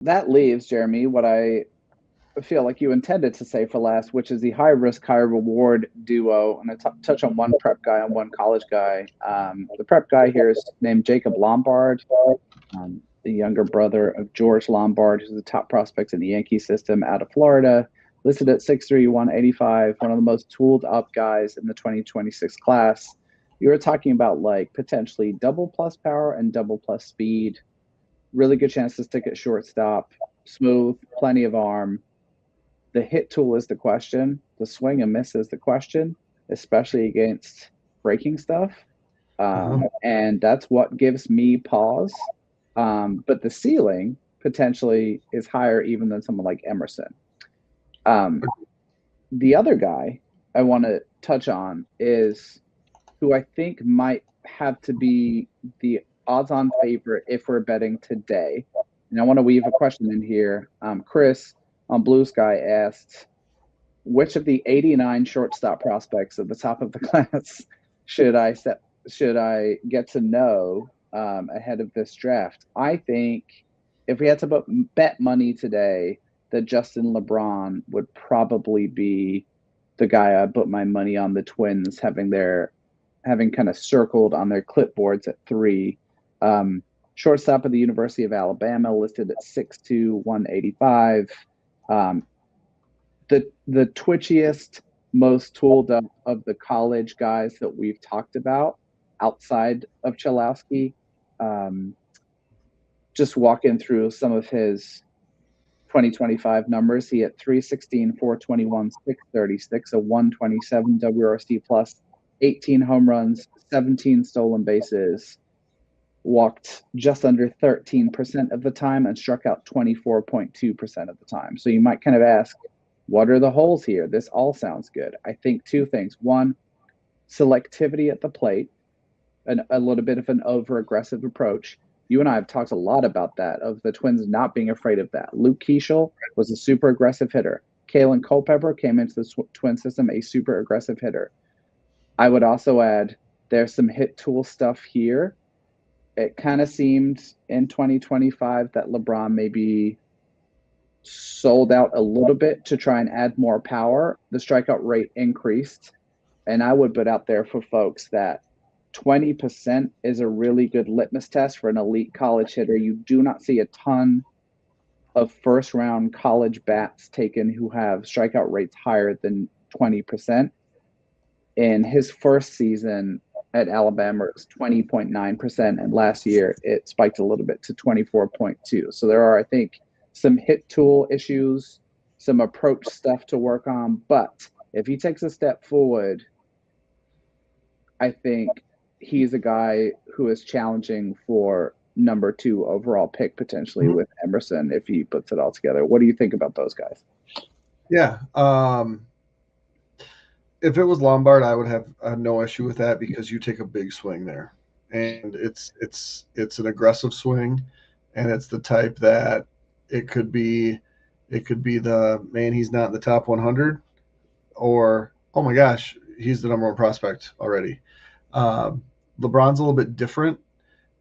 that leaves, Jeremy, what I feel like you intended to say for last, which is the high risk, high reward duo. And touch on one prep guy and one college guy. The prep guy here is named Jacob Lombard, the younger brother of George Lombard, who's the top prospect in the Yankee system out of Florida, listed at 6'3", 185, one of the most tooled up guys in the 2026 class. You were talking about like potentially double plus power and double plus speed. Really good chance to stick at shortstop. Smooth, plenty of arm. The hit tool is the question. The swing and miss is the question, especially against breaking stuff. And that's what gives me pause. But the ceiling potentially is higher even than someone like Emerson. Um, the other guy I want to touch on is who I think might have to be the odds on favorite if we're betting today. And I want to weave a question in here. Chris on Blue Sky asked, which of the 89 shortstop prospects at the top of the class should I get to know ahead of this draft? I think if we had to bet money today, that Justin Lebron would probably be the guy I put my money on. The Twins having kind of circled on their clipboards at 3. Shortstop of the University of Alabama, listed at 6'2", 185. The twitchiest, most tooled up of the college guys that we've talked about outside of Chalowski. Just walking through some of his 2025 numbers, he hit 316, 421, 636, a 127 WRC plus, 18 home runs, 17 stolen bases, walked just under 13% of the time, and struck out 24.2% of the time. So you might kind of ask, what are the holes here? This all sounds good. I think two things. One, selectivity at the plate, and a little bit of an over-aggressive approach. You and I have talked a lot about that, of the Twins not being afraid of that. Luke Keeschel was a super aggressive hitter. Kalen Culpepper came into the Twin system a super aggressive hitter. I would also add there's some hit tool stuff here. It kind of seemed in 2025 that LeBron maybe sold out a little bit to try and add more power. The strikeout rate increased. And I would put out there for folks that 20% is a really good litmus test for an elite college hitter. You do not see a ton of first round college bats taken who have strikeout rates higher than 20%. In his first season at Alabama, it was 20.9%. And last year, it spiked a little bit to 24.2. So there are, I think, some hit tool issues, some approach stuff to work on. But if he takes a step forward, I think he's a guy who is challenging for number 2 overall pick potentially with Emerson if he puts it all together. What do you think about those guys? Yeah. If it was Lombard, I would have no issue with that because you take a big swing there, and it's an aggressive swing, and it's the type that it could be the man, he's not in the top 100, or oh my gosh, he's the number 1 prospect already. LeBron's a little bit different,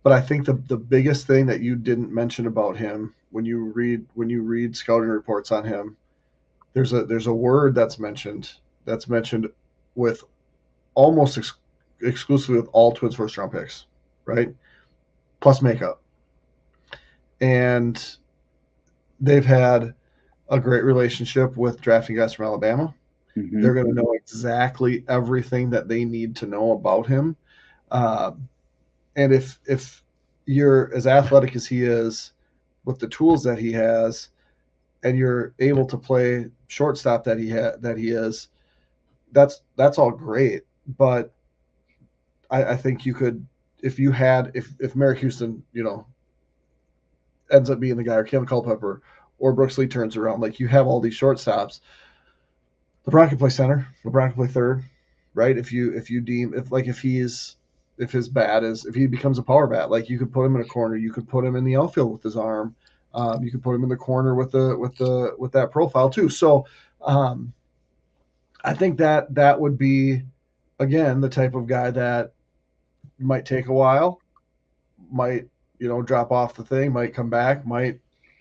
but I think the biggest thing that you didn't mention about him when you read scouting reports on him, there's a word that's mentioned with almost exclusively with all Twins first round picks, right? Plus makeup. And they've had a great relationship with drafting guys from Alabama. Mm-hmm. They're going to know exactly everything that they need to know about him. And if you're as athletic as he is with the tools that he has, and you're able to play shortstop that he is, that's all great. But I think you could, if Merrick Houston, ends up being the guy, or Kevin Culpepper, or Brooks Lee turns around, like you have all these shortstops. LeBron can play center. LeBron can play third, right? If his bat is, if he becomes a power bat, like you could put him in a corner, you could put him in the outfield with his arm, you could put him in the corner with that profile too. So I think that would be, again, the type of guy that might take a while, might drop off the thing, might come back, might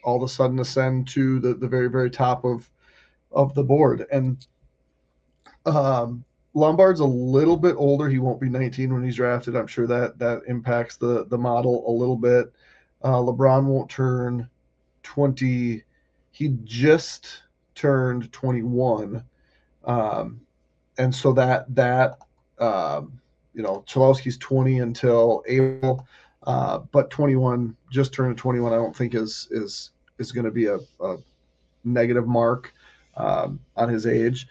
all of a sudden ascend to the very, very top of the board. And Lombard's a little bit older. He won't be 19 when he's drafted. I'm sure that impacts the model a little bit. LeBron won't turn 20. He just turned 21. And so Cholowski's 20 until April, but 21, just turned 21, I don't think is going to be a negative mark on his age.